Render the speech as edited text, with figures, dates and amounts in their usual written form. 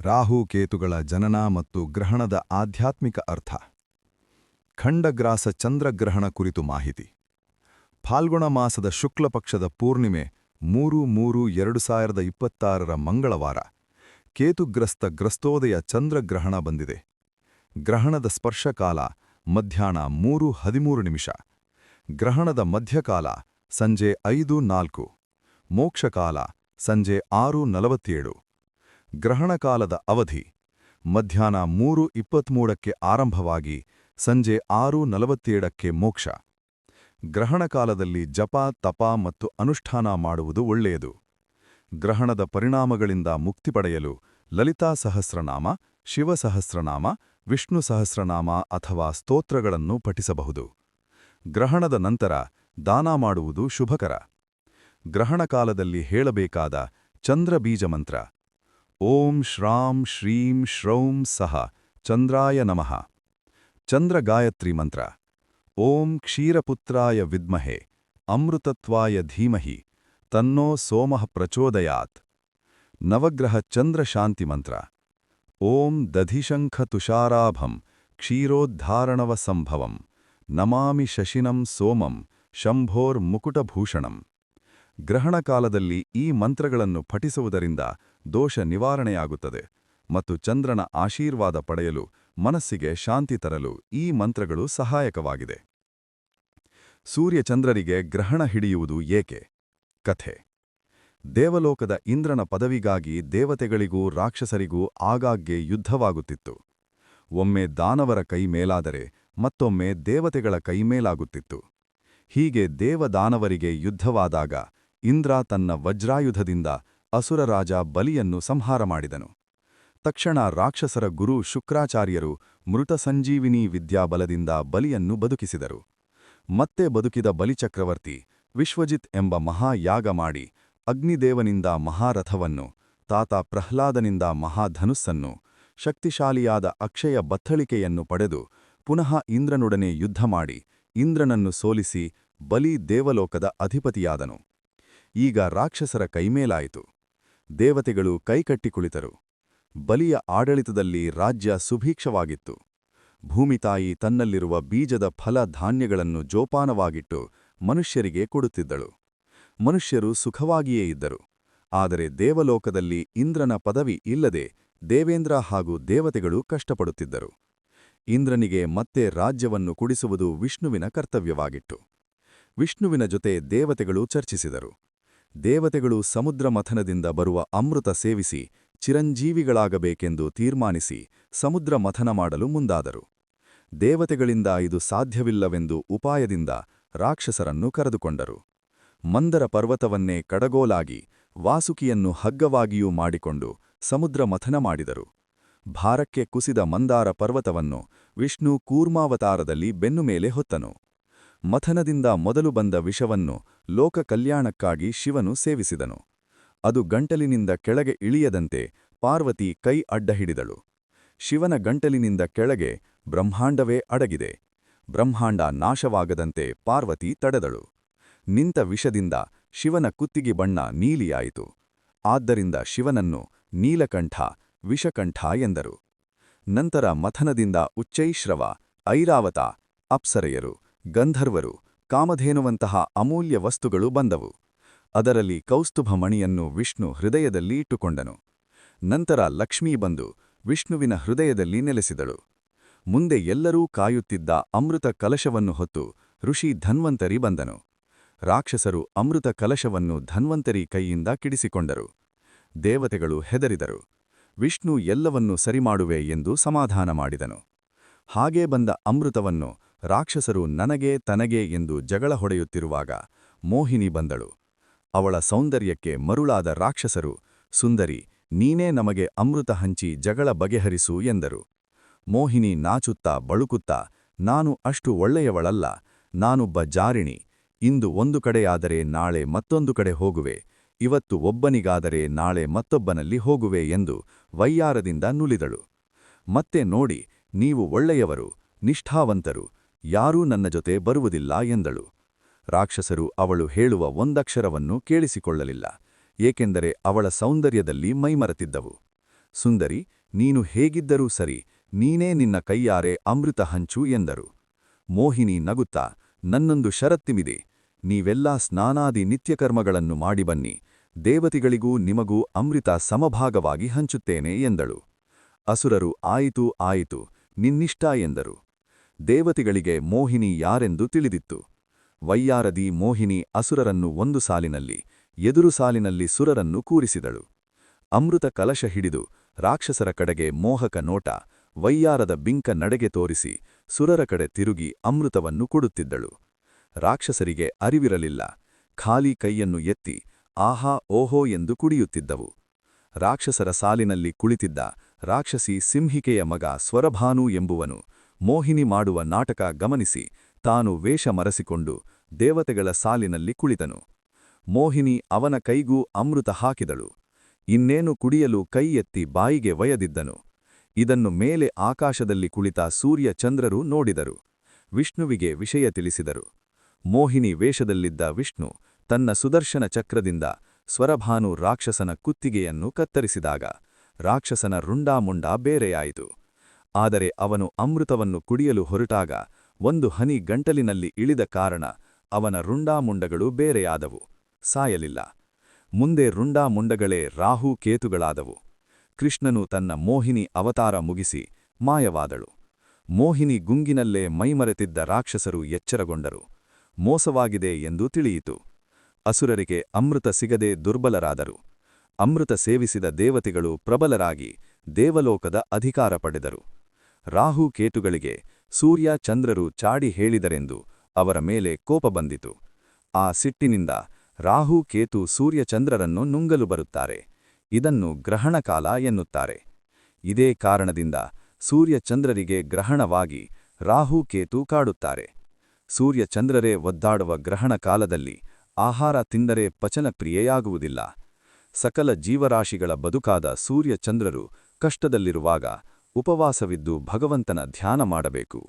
ರಾಹು-ಕೇತುಗಳ ಜನನ ಮತ್ತು ಗ್ರಹಣದ ಆಧ್ಯಾತ್ಮಿಕ ಅರ್ಥ. ಖಂಡಗ್ರಾಸ ಚಂದ್ರಗ್ರಹಣ ಕುರಿತು ಮಾಹಿತಿ. ಫಾಲ್ಗುಣ ಮಾಸದ ಶುಕ್ಲಪಕ್ಷದ ಪೂರ್ಣಿಮೆ 3-3-2026 ಮಂಗಳವಾರ ಕೇತುಗ್ರಸ್ತ ಗ್ರಸ್ತೋದಯ ಚಂದ್ರಗ್ರಹಣ ಬಂದಿದೆ. ಗ್ರಹಣದ ಸ್ಪರ್ಶಕಾಲ ಮಧ್ಯಾಹ್ನ 3:13. ಗ್ರಹಣದ ಮಧ್ಯಕಾಲ ಸಂಜೆ 5:04. ಮೋಕ್ಷಕಾಲ ಸಂಜೆ 6:47. ಗ್ರಹಣಕಾಲದ ಅವಧಿ ಮಧ್ಯಾಹ್ನ 3:23ಕ್ಕೆ ಆರಂಭವಾಗಿ ಸಂಜೆ 6:47ಕ್ಕೆ ಮೋಕ್ಷ. ಗ್ರಹಣಕಾಲದಲ್ಲಿ ಜಪ, ತಪ ಮತ್ತು ಅನುಷ್ಠಾನ ಮಾಡುವುದು ಒಳ್ಳೆಯದು. ಗ್ರಹಣದ ಪರಿಣಾಮಗಳಿಂದ ಮುಕ್ತಿ ಪಡೆಯಲು ಲಲಿತಾ ಸಹಸ್ರನಾಮ, ಶಿವ ಸಹಸ್ರನಾಮ, ವಿಷ್ಣು ಸಹಸ್ರನಾಮ ಅಥವಾ ಸ್ತೋತ್ರಗಳನ್ನು ಪಠಿಸಬಹುದು. ಗ್ರಹಣದ ನಂತರ ದಾನ ಮಾಡುವುದು ಶುಭಕರ. ಗ್ರಹಣಕಾಲದಲ್ಲಿ ಹೇಳಬೇಕಾದ ಚಂದ್ರಬೀಜ ಮಂತ್ರ: ಓಂ ಶ್ರಾಂ ಶ್ರೀಂ ಶ್ರೌಂ ಸಹ ಚಂದ್ರಾಯ ನಮಃ. ಚಂದ್ರ ಗಾಯತ್ರಿ ಮಂತ್ರ: ಓಂ ಕ್ಷೀರಪುತ್ರಾಯ ವಿದ್ಮಹೆ ಅಮೃತತ್ವಾಯ ಧೀಮಹಿ ತನ್ನೋ ಸೋಮಃ ಪ್ರಚೋದಯಾತ್. ನವಗ್ರಹ ಚಂದ್ರ ಶಾಂತಿ ಮಂತ್ರ: ಓಂ ದಧಿಶಂಖ ತುಷಾರಾಭಂ ಕ್ಷೀರೋದ್ಧಾರಣವ ಸಂಭವಂ ನಮಾಮಿ ಶಶಿನಂ ಸೋಮಂ ಶಂಭೋರ್ ಮುಕುಟಭೂಷಣಂ. ಗ್ರಹಣಕಾಲದಲ್ಲಿ ಈ ಮಂತ್ರಗಳನ್ನು ಪಠಿಸುವುದರಿಂದ ದೋಷ ನಿವಾರಣೆಯಾಗುತ್ತದೆ ಮತ್ತು ಚಂದ್ರನ ಆಶೀರ್ವಾದ ಪಡೆಯಲು ಮನಸ್ಸಿಗೆ ಶಾಂತಿ ತರಲು ಈ ಮಂತ್ರಗಳು ಸಹಾಯಕವಾಗಿದೆ. ಸೂರ್ಯಚಂದ್ರರಿಗೆ ಗ್ರಹಣ ಹಿಡಿಯುವುದು ಏಕೆ? ಕಥೆ. ದೇವಲೋಕದ ಇಂದ್ರನ ಪದವಿಗಾಗಿ ದೇವತೆಗಳಿಗೂ ರಾಕ್ಷಸರಿಗೂ ಆಗಾಗ್ಗೆ ಯುದ್ಧವಾಗುತ್ತಿತ್ತು. ಒಮ್ಮೆ ದಾನವರ ಕೈ ಮೇಲಾದರೆ ಮತ್ತೊಮ್ಮೆ ದೇವತೆಗಳ ಕೈ ಮೇಲಾಗುತ್ತಿತ್ತು. ಹೀಗೆ ದೇವದಾನವರಿಗೆ ಯುದ್ಧವಾದಾಗ ಇಂದ್ರ ತನ್ನ ವಜ್ರಾಯುಧದಿಂದ ಅಸುರರಾಜ ಬಲಿಯನ್ನು ಸಂಹಾರ ಮಾಡಿದನು. ತಕ್ಷಣ ರಾಕ್ಷಸರ ಗುರು ಶುಕ್ರಾಚಾರ್ಯರು ಮೃತ ಸಂಜೀವಿನಿ ವಿದ್ಯಾಬಲದಿಂದ ಬಲಿಯನ್ನು ಬದುಕಿಸಿದರು. ಮತ್ತೆ ಬದುಕಿದ ಬಲಿಚಕ್ರವರ್ತಿ ವಿಶ್ವಜಿತ್ ಎಂಬ ಮಹಾಯಾಗ ಮಾಡಿ ಅಗ್ನಿದೇವನಿಂದ ಮಹಾರಥವನ್ನು, ತಾತ ಪ್ರಹ್ಲಾದನಿಂದ ಮಹಾಧನುಸ್ಸನ್ನು, ಶಕ್ತಿಶಾಲಿಯಾದ ಅಕ್ಷಯ ಬತ್ತಳಿಕೆಯನ್ನು ಪಡೆದು ಪುನಃ ಇಂದ್ರನೊಡನೆ ಯುದ್ಧ ಮಾಡಿ ಇಂದ್ರನನ್ನು ಸೋಲಿಸಿ ಬಲಿ ದೇವಲೋಕದ ಅಧಿಪತಿಯಾದನು. ಈಗ ರಾಕ್ಷಸರ ಕೈಮೇಲಾಯಿತು. ದೇವತೆಗಳು ಕೈಕಟ್ಟಿ ಕುಳಿತರು. ಬಲಿಯ ಆಡಳಿತದಲ್ಲಿ ರಾಜ್ಯ ಸುಭೀಕ್ಷವಾಗಿತ್ತು. ಭೂಮಿತಾಯಿ ತನ್ನಲ್ಲಿರುವ ಬೀಜದ ಫಲ ಧಾನ್ಯಗಳನ್ನು ಜೋಪಾನವಾಗಿಟ್ಟು ಮನುಷ್ಯರಿಗೆ ಕೊಡುತ್ತಿದ್ದಳು. ಮನುಷ್ಯರು ಸುಖವಾಗಿಯೇ ಇದ್ದರು. ಆದರೆ ದೇವಲೋಕದಲ್ಲಿ ಇಂದ್ರನ ಪದವಿ ಇಲ್ಲದೆ ದೇವೇಂದ್ರ ಹಾಗೂ ದೇವತೆಗಳು ಕಷ್ಟಪಡುತ್ತಿದ್ದರು. ಇಂದ್ರನಿಗೆ ಮತ್ತೆ ರಾಜ್ಯವನ್ನು ಕುಡಿಸುವುದು ವಿಷ್ಣುವಿನ ಕರ್ತವ್ಯವಾಗಿತ್ತು. ವಿಷ್ಣುವಿನ ಜೊತೆ ದೇವತೆಗಳು ಚರ್ಚಿಸಿದರು. ದೇವತೆಗಳು ಸಮುದ್ರ ಮಥನದಿಂದ ಬರುವ ಅಮೃತ ಸೇವಿಸಿ ಚಿರಂಜೀವಿಗಳಾಗಬೇಕೆಂದು ತೀರ್ಮಾನಿಸಿ ಸಮುದ್ರ ಮಥನ ಮಾಡಲು ಮುಂದಾದರು. ದೇವತೆಗಳಿಂದ ಇದು ಸಾಧ್ಯವಿಲ್ಲವೆಂದು ಉಪಾಯದಿಂದ ರಾಕ್ಷಸರನ್ನು ಕರೆದುಕೊಂಡರು. ಮಂದರ ಪರ್ವತವನ್ನೇ ಕಡಗೋಲಾಗಿ ವಾಸುಕಿಯನ್ನು ಹಗ್ಗವಾಗಿಯೂ ಮಾಡಿಕೊಂಡು ಸಮುದ್ರ ಮಥನ ಮಾಡಿದರು. ಭಾರಕ್ಕೆ ಕುಸಿದ ಮಂದಾರ ಪರ್ವತವನ್ನು ವಿಷ್ಣು ಕೂರ್ಮಾವತಾರದಲ್ಲಿ ಬೆನ್ನು ಮೇಲೆ ಹೊತ್ತನು. ಮಥನದಿಂದ ಮೊದಲು ಬಂದ ವಿಷವನ್ನು ಲೋಕ ಕಲ್ಯಾಣಕ್ಕಾಗಿ ಶಿವನು ಸೇವಿಸಿದನು. ಅದು ಗಂಟಲಿನಿಂದ ಕೆಳಗೆ ಇಳಿಯದಂತೆ ಪಾರ್ವತಿ ಕೈ ಅಡ್ಡ ಹಿಡಿದಳು. ಶಿವನ ಗಂಟಲಿನಿಂದ ಕೆಳಗೆ ಬ್ರಹ್ಮಾಂಡವೇ ಅಡಗಿದೆ. ಬ್ರಹ್ಮಾಂಡ ನಾಶವಾಗದಂತೆ ಪಾರ್ವತಿ ತಡೆದಳು. ನಿಂತ ವಿಷದಿಂದ ಶಿವನ ಕುತ್ತಿಗೆ ಬಣ್ಣ ನೀಲಿಯಾಯಿತು. ಆದ್ದರಿಂದ ಶಿವನನ್ನು ನೀಲಕಂಠ, ವಿಷಕಂಠ ಎಂದರು. ನಂತರ ಮಥನದಿಂದ ಉಚ್ಚೈಶ್ರವ, ಐರಾವತ, ಅಪ್ಸರೆಯರು, ಗಂಧರ್ವರು, ಕಾಮಧೇನುವಂತಹ ಅಮೂಲ್ಯ ವಸ್ತುಗಳು ಬಂದವು. ಅದರಲ್ಲಿ ಕೌಸ್ತುಭ ಮಣಿಯನ್ನು ವಿಷ್ಣು ಹೃದಯದಲ್ಲಿ ಇಟ್ಟುಕೊಂಡನು. ನಂತರ ಲಕ್ಷ್ಮೀ ಬಂದು ವಿಷ್ಣುವಿನ ಹೃದಯದಲ್ಲಿ ನೆಲೆಸಿದಳು. ಮುಂದೆ ಎಲ್ಲರೂ ಕಾಯುತ್ತಿದ್ದ ಅಮೃತ ಕಲಶವನ್ನು ಹೊತ್ತು ಋಷಿ ಧನ್ವಂತರಿ ಬಂದನು. ರಾಕ್ಷಸರು ಅಮೃತ ಕಲಶವನ್ನು ಧನ್ವಂತರಿ ಕೈಯಿಂದ ಕಿಡಿಸಿಕೊಂಡರು. ದೇವತೆಗಳು ಹೆದರಿದರು. ವಿಷ್ಣು ಎಲ್ಲವನ್ನೂ ಸರಿಮಾಡುವೆ ಎಂದು ಸಮಾಧಾನ ಮಾಡಿದನು. ಹಾಗೇ ಬಂದ ಅಮೃತವನ್ನು ರಾಕ್ಷಸರು ನನಗೆ ತನಗೆ ಎಂದು ಜಗಳ ಹೊಡೆಯುತ್ತಿರುವಾಗ ಮೋಹಿನಿ ಬಂದಳು. ಅವಳ ಸೌಂದರ್ಯಕ್ಕೆ ಮರುಳಾದ ರಾಕ್ಷಸರು, ಸುಂದರಿ, ನೀನೇ ನಮಗೆ ಅಮೃತ ಹಂಚಿ ಜಗಳ ಬಗೆಹರಿಸು ಎಂದರು. ಮೋಹಿನಿ ನಾಚುತ್ತಾ ಬಳುಕುತ್ತಾ, ನಾನು ಅಷ್ಟು ಒಳ್ಳೆಯವಳಲ್ಲ, ನಾನೊಬ್ಬ ಜಾರಿಣಿ. ಇಂದು ಒಂದು ಕಡೆಯಾದರೆ ನಾಳೆ ಮತ್ತೊಂದು ಕಡೆ ಹೋಗುವೆ, ಇವತ್ತು ಒಬ್ಬನಿಗಾದರೆ ನಾಳೆ ಮತ್ತೊಬ್ಬನಲ್ಲಿ ಹೋಗುವೆ ಎಂದು ವೈಯಾರದಿಂದ ನುಲಿದಳು. ಮತ್ತೆ ನೋಡಿ, ನೀವು ಒಳ್ಳೆಯವರು, ನಿಷ್ಠಾವಂತರು, ಯಾರೂ ನನ್ನ ಜೊತೆ ಬರುವುದಿಲ್ಲ ಎಂದಳು. ರಾಕ್ಷಸರು ಅವಳು ಹೇಳುವ ಒಂದಕ್ಷರವನ್ನು ಕೇಳಿಸಿಕೊಳ್ಳಲಿಲ್ಲ, ಏಕೆಂದರೆ ಅವಳ ಸೌಂದರ್ಯದಲ್ಲಿ ಮೈಮರೆತಿದ್ದವು. ಸುಂದರಿ, ನೀನು ಹೇಗಿದ್ದರೂ ಸರಿ, ನೀನೇ ನಿನ್ನ ಕೈಯಾರೆ ಅಮೃತ ಹಂಚು ಎಂದರು. ಮೋಹಿನಿ ನಗುತ್ತಾ, ನನ್ನೊಂದು ಷರತ್ತಿಮಿದೆ, ನೀವೆಲ್ಲಾ ಸ್ನಾನಾದಿ ನಿತ್ಯಕರ್ಮಗಳನ್ನು ಮಾಡಿ ಬನ್ನಿ, ದೇವತೆಗಳಿಗೂ ನಿಮಗೂ ಅಮೃತ ಸಮಭಾಗವಾಗಿ ಹಂಚುತ್ತೇನೆ ಎಂದಳು. ಅಸುರರು ಆಯಿತು ಆಯಿತು, ನಿನ್ನಿಷ್ಟ ಎಂದರು. ದೇವತೆಗಳಿಗೆ ಮೋಹಿನಿ ಯಾರೆಂದು ತಿಳಿದಿತ್ತು. ವಯ್ಯಾರದಿ ಮೋಹಿನಿ ಅಸುರರನ್ನು ಒಂದು ಸಾಲಿನಲ್ಲಿ, ಎದುರು ಸಾಲಿನಲ್ಲಿ ಸುರರನ್ನು ಕೂರಿಸಿದಳು. ಅಮೃತ ಕಲಶ ಹಿಡಿದು ರಾಕ್ಷಸರ ಕಡೆಗೆ ಮೋಹಕ ನೋಟ, ವಯ್ಯಾರದ ಬಿಂಕ ನಡೆಗೆ ತೋರಿಸಿ ಸುರರ ಕಡೆ ತಿರುಗಿ ಅಮೃತವನ್ನು ಕೊಡುತ್ತಿದ್ದಳು. ರಾಕ್ಷಸರಿಗೆ ಅರಿವಿರಲಿಲ್ಲ. ಖಾಲಿ ಕೈಯನ್ನು ಎತ್ತಿ ಆಹಾ ಓಹೋ ಎಂದು ಕುಡಿಯುತ್ತಿದ್ದವು. ರಾಕ್ಷಸರ ಸಾಲಿನಲ್ಲಿ ಕುಳಿತಿದ್ದ ರಾಕ್ಷಸಿ ಸಿಂಹಿಕೆಯ ಮಗ ಸ್ವರಭಾನು ಎಂಬುವನು ಮೋಹಿನಿ ಮಾಡುವ ನಾಟಕ ಗಮನಿಸಿ ತಾನು ವೇಷ ಮರೆಸಿಕೊಂಡು ದೇವತೆಗಳ ಸಾಲಿನಲ್ಲಿ ಕುಳಿತನು. ಮೋಹಿನಿ ಅವನ ಕೈಗೂ ಅಮೃತ ಹಾಕಿದಳು. ಇನ್ನೇನು ಕುಡಿಯಲು ಕೈ ಎತ್ತಿ ಬಾಯಿಗೆ ಒಯ್ಯದಿದ್ದನು. ಇದನ್ನು ಮೇಲೆ ಆಕಾಶದಲ್ಲಿ ಕುಳಿತ ಸೂರ್ಯ ಚಂದ್ರರು ನೋಡಿದರು. ವಿಷ್ಣುವಿಗೆ ವಿಷಯ ತಿಳಿಸಿದರು. ಮೋಹಿನಿ ವೇಷದಲ್ಲಿದ್ದ ವಿಷ್ಣು ತನ್ನ ಸುದರ್ಶನ ಚಕ್ರದಿಂದ ಸ್ವರಭಾನು ರಾಕ್ಷಸನ ಕುತ್ತಿಗೆಯನ್ನು ಕತ್ತರಿಸಿದಾಗ ರಾಕ್ಷಸನ ರುಂಡಾಮುಂಡ ಬೇರೆಯಾಯಿತು. ಆದರೆ ಅವನು ಅಮೃತವನ್ನು ಕುಡಿಯಲು ಹೊರಟಾಗ ಒಂದು ಹನಿ ಗಂಟಲಿನಲ್ಲಿ ಇಳಿದ ಕಾರಣ ಅವನ ರುಂಡಾಮುಂಡಗಳು ಬೇರೆಯಾದವು, ಸಾಯಲಿಲ್ಲ. ಮುಂದೆ ರುಂಡಾಮುಂಡಗಳೇ ರಾಹು ಕೇತುಗಳಾದವು. ಕೃಷ್ಣನು ತನ್ನ ಮೋಹಿನಿ ಅವತಾರ ಮುಗಿಸಿ ಮಾಯವಾದಳು. ಮೋಹಿನಿ ಗುಂಗಿನಲ್ಲೇ ಮೈಮರೆತಿದ್ದ ರಾಕ್ಷಸರು ಎಚ್ಚರಗೊಂಡರು. ಮೋಸವಾಗಿದೆ ಎಂದು ತಿಳಿಯಿತು. ಅಸುರರಿಗೆ ಅಮೃತ ಸಿಗದೆ ದುರ್ಬಲರಾದರು. ಅಮೃತ ಸೇವಿಸಿದ ದೇವತೆಗಳು ಪ್ರಬಲರಾಗಿ ದೇವಲೋಕದ ಅಧಿಕಾರ ಪಡೆದರು. ರಾಹು ಕೇತುಗಳಿಗೆ ಸೂರ್ಯ ಚಂದ್ರರು ಚಾಡಿ ಹೇಳಿದರೆಂದು ಅವರ ಮೇಲೆ ಕೋಪ ಬಂದಿತು. ಆ ಸಿಟ್ಟಿನಿಂದ ರಾಹು ಕೇತು ಸೂರ್ಯಚಂದ್ರರನ್ನು ನುಂಗಲು ಬರುತ್ತಾರೆ. ಇದನ್ನು ಗ್ರಹಣಕಾಲ ಎನ್ನುತ್ತಾರೆ. ಇದೇ ಕಾರಣದಿಂದ ಸೂರ್ಯಚಂದ್ರರಿಗೆ ಗ್ರಹಣವಾಗಿ ರಾಹು ಕೇತು ಕಾಡುತ್ತಾರೆ. ಸೂರ್ಯಚಂದ್ರರೇ ಒದ್ದಾಡುವ ಗ್ರಹಣ ಕಾಲದಲ್ಲಿ ಆಹಾರ ತಿಂದರೆ ಪಚನಕ್ರಿಯೆಯಾಗುವುದಿಲ್ಲ. ಸಕಲ ಜೀವರಾಶಿಗಳ ಬದುಕಾದ ಸೂರ್ಯಚಂದ್ರರು ಕಷ್ಟದಲ್ಲಿರುವಾಗ ಉಪವಾಸವಿದ್ದು ಭಗವಂತನ ಧ್ಯಾನ ಮಾಡಬೇಕು.